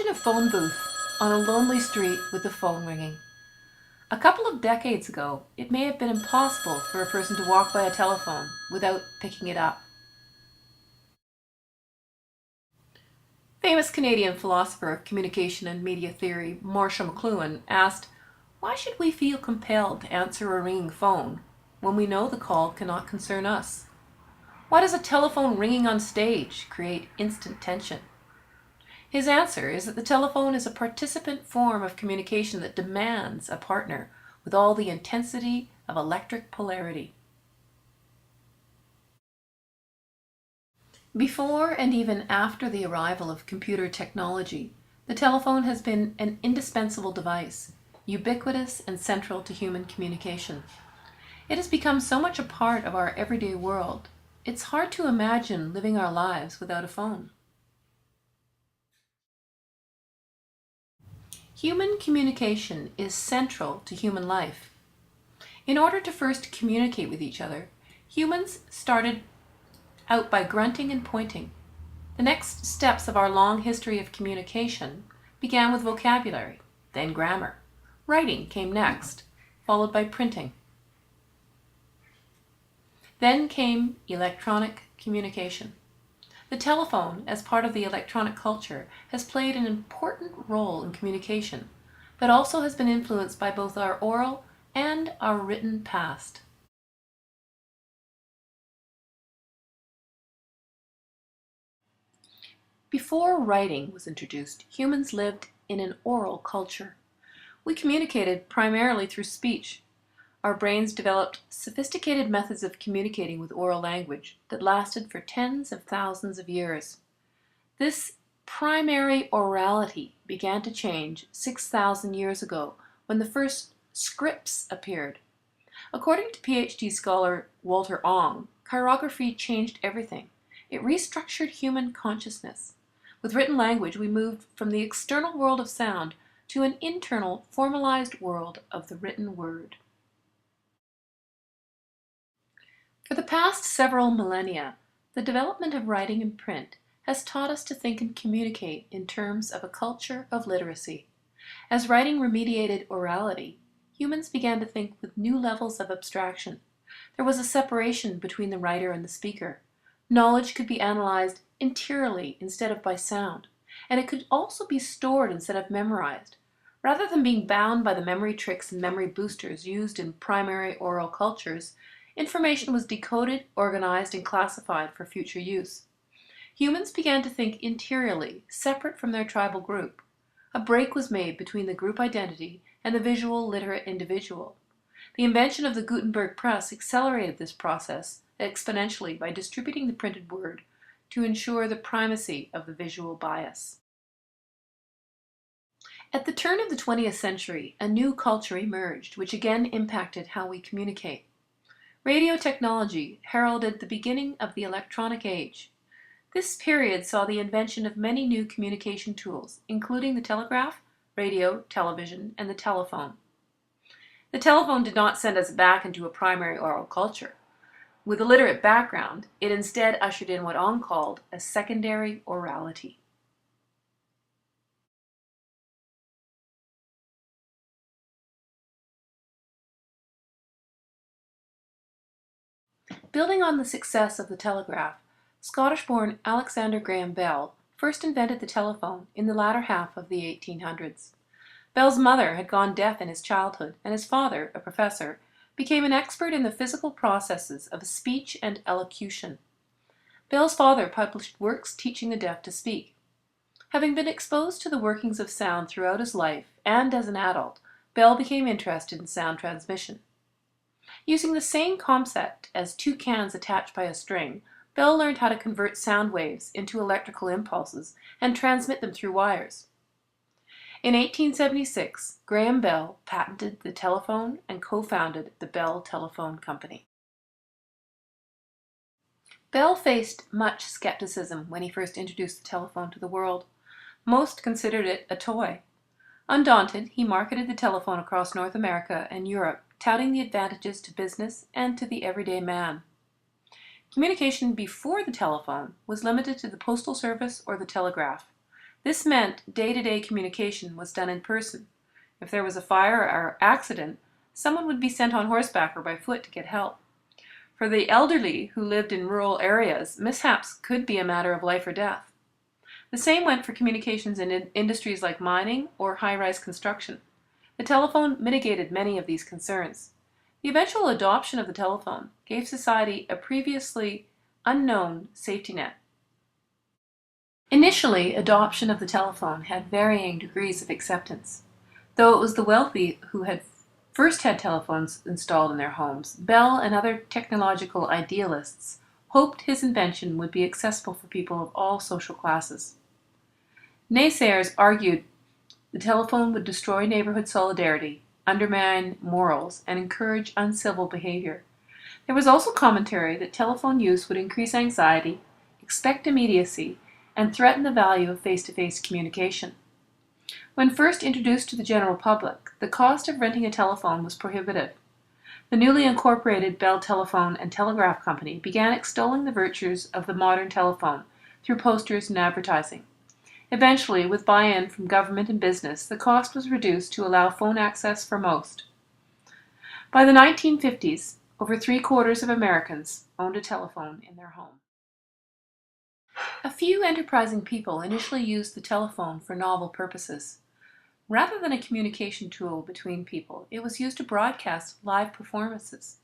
Imagine a phone booth on a lonely street with the phone ringing. A couple of decades ago, it may have been impossible for a person to walk by a telephone without picking it up. Famous Canadian philosopher of communication and media theory Marshall McLuhan asked, "Why should we feel compelled to answer a ringing phone when we know the call cannot concern us? Why does a telephone ringing on stage create instant tension?" His answer is that the telephone is a participant form of communication that demands a partner with all the intensity of electric polarity. Before and even after the arrival of computer technology, the telephone has been an indispensable device, ubiquitous and central to human communication. It has become so much a part of our everyday world, it's hard to imagine living our lives without a phone. Human communication is central to human life. In order to first communicate with each other, humans started out by grunting and pointing. The next steps of our long history of communication began with vocabulary, then grammar. Writing came next, followed by printing. Then came electronic communication. The telephone, as part of the electronic culture, has played an important role in communication, but also has been influenced by both our oral and our written past. Before writing was introduced, humans lived in an oral culture. We communicated primarily through speech. Our brains developed sophisticated methods of communicating with oral language that lasted for tens of thousands of years. This primary orality began to change 6,000 years ago when the first scripts appeared. According to PhD scholar Walter Ong, chirography changed everything. It restructured human consciousness. With written language, we moved from the external world of sound to an internal, formalized world of the written word. For the past several millennia, the development of writing and print has taught us to think and communicate in terms of a culture of literacy. As writing remediated orality, humans began to think with new levels of abstraction. There was a separation between the writer and the speaker. Knowledge could be analyzed interiorly instead of by sound, and it could also be stored instead of memorized. Rather than being bound by the memory tricks and memory boosters used in primary oral cultures, information was decoded, organized, and classified for future use. Humans began to think interiorly, separate from their tribal group. A break was made between the group identity and the visual literate individual. The invention of the Gutenberg press accelerated this process exponentially by distributing the printed word to ensure the primacy of the visual bias. At the turn of the 20th century, a new culture emerged, which again impacted how we communicate. Radio technology heralded the beginning of the electronic age. This period saw the invention of many new communication tools, including the telegraph, radio, television, and the telephone. The telephone did not send us back into a primary oral culture. With a literate background, it instead ushered in what Ong called a secondary orality. Building on the success of the telegraph, Scottish-born Alexander Graham Bell first invented the telephone in the latter half of the 1800s. Bell's mother had gone deaf in his childhood, and his father, a professor, became an expert in the physical processes of speech and elocution. Bell's father published works teaching the deaf to speak. Having been exposed to the workings of sound throughout his life, and as an adult, Bell became interested in sound transmission. Using the same concept as two cans attached by a string, Bell learned how to convert sound waves into electrical impulses and transmit them through wires. In 1876, Graham Bell patented the telephone and co-founded the Bell Telephone Company. Bell faced much skepticism when he first introduced the telephone to the world. Most considered it a toy. Undaunted, he marketed the telephone across North America and Europe, touting the advantages to business and to the everyday man. Communication before the telephone was limited to the postal service or the telegraph. This meant day-to-day communication was done in person. If there was a fire or accident, someone would be sent on horseback or by foot to get help. For the elderly who lived in rural areas, mishaps could be a matter of life or death. The same went for communications in industries like mining or high-rise construction. The telephone mitigated many of these concerns. The eventual adoption of the telephone gave society a previously unknown safety net. Initially, adoption of the telephone had varying degrees of acceptance. Though it was the wealthy who had first had telephones installed in their homes, Bell and other technological idealists hoped his invention would be accessible for people of all social classes. Naysayers argued the telephone would destroy neighborhood solidarity, undermine morals, and encourage uncivil behavior. There was also commentary that telephone use would increase anxiety, expect immediacy, and threaten the value of face-to-face communication. When first introduced to the general public, the cost of renting a telephone was prohibitive. The newly incorporated Bell Telephone and Telegraph Company began extolling the virtues of the modern telephone through posters and advertising. Eventually, with buy-in from government and business, the cost was reduced to allow phone access for most. By the 1950s, over 3/4 of Americans owned a telephone in their home. A few enterprising people initially used the telephone for novel purposes. Rather than a communication tool between people, it was used to broadcast live performances.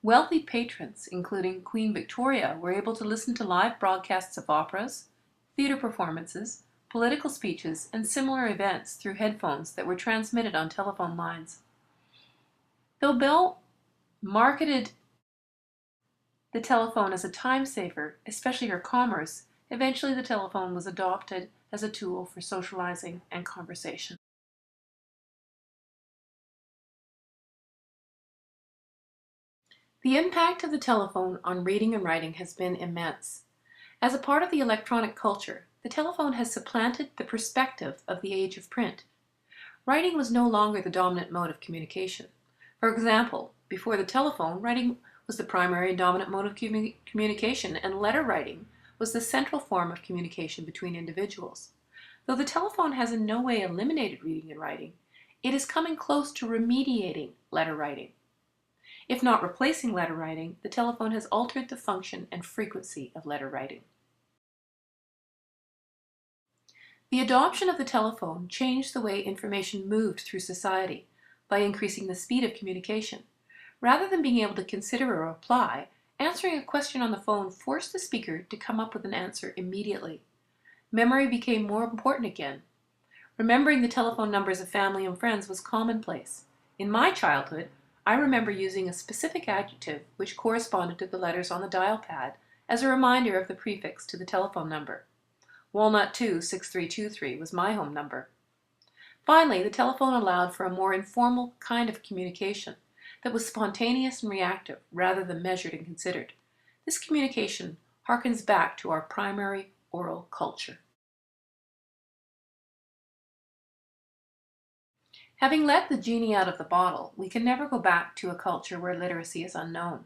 Wealthy patrons, including Queen Victoria, were able to listen to live broadcasts of operas, theater performances, political speeches, and similar events through headphones that were transmitted on telephone lines. Though Bell marketed the telephone as a time saver, especially for commerce, eventually the telephone was adopted as a tool for socializing and conversation. The impact of the telephone on reading and writing has been immense. As a part of the electronic culture, the telephone has supplanted the perspective of the age of print. Writing was no longer the dominant mode of communication. For example, before the telephone, writing was the primary and dominant mode of communication, and letter writing was the central form of communication between individuals. Though the telephone has in no way eliminated reading and writing, it is coming close to remediating letter writing. If not replacing letter writing, the telephone has altered the function and frequency of letter writing. The adoption of the telephone changed the way information moved through society by increasing the speed of communication. Rather than being able to consider a reply, answering a question on the phone forced the speaker to come up with an answer immediately. Memory became more important again. Remembering the telephone numbers of family and friends was commonplace. In my childhood, I remember using a specific adjective which corresponded to the letters on the dial pad as a reminder of the prefix to the telephone number. Walnut 2 6323 was my home number. Finally, the telephone allowed for a more informal kind of communication that was spontaneous and reactive rather than measured and considered. This communication harkens back to our primary oral culture. Having let the genie out of the bottle, we can never go back to a culture where literacy is unknown.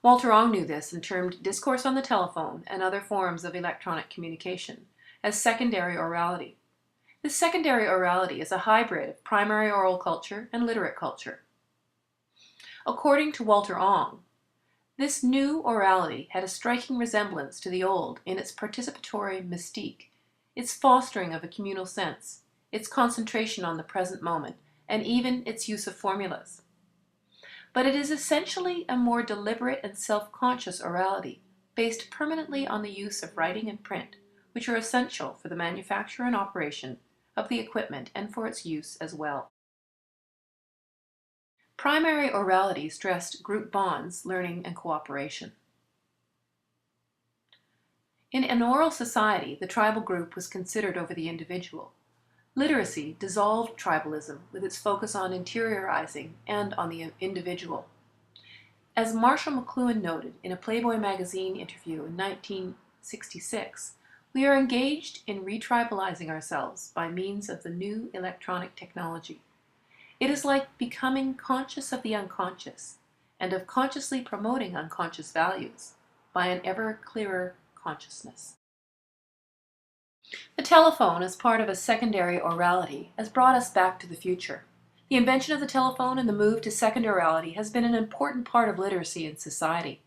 Walter Ong knew this and termed discourse on the telephone and other forms of electronic communication as secondary orality. This secondary orality is a hybrid of primary oral culture and literate culture. According to Walter Ong, this new orality had a striking resemblance to the old in its participatory mystique, its fostering of a communal sense, its concentration on the present moment, and even its use of formulas. But it is essentially a more deliberate and self-conscious orality, based permanently on the use of writing and print, which are essential for the manufacture and operation of the equipment and for its use as well. Primary orality stressed group bonds, learning, and cooperation. In an oral society, the tribal group was considered over the individual. Literacy dissolved tribalism with its focus on interiorizing and on the individual. As Marshall McLuhan noted in a Playboy magazine interview in 1966, we are engaged in retribalizing ourselves by means of the new electronic technology. It is like becoming conscious of the unconscious and of consciously promoting unconscious values by an ever clearer consciousness. The telephone, as part of a secondary orality, has brought us back to the future. The invention of the telephone and the move to second orality has been an important part of literacy in society.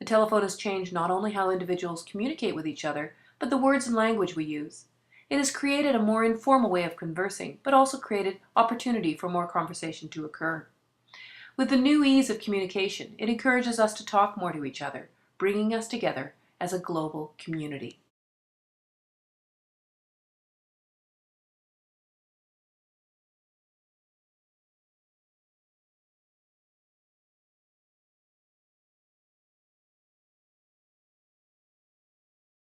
The telephone has changed not only how individuals communicate with each other, but the words and language we use. It has created a more informal way of conversing, but also created opportunity for more conversation to occur. With the new ease of communication, it encourages us to talk more to each other, bringing us together as a global community.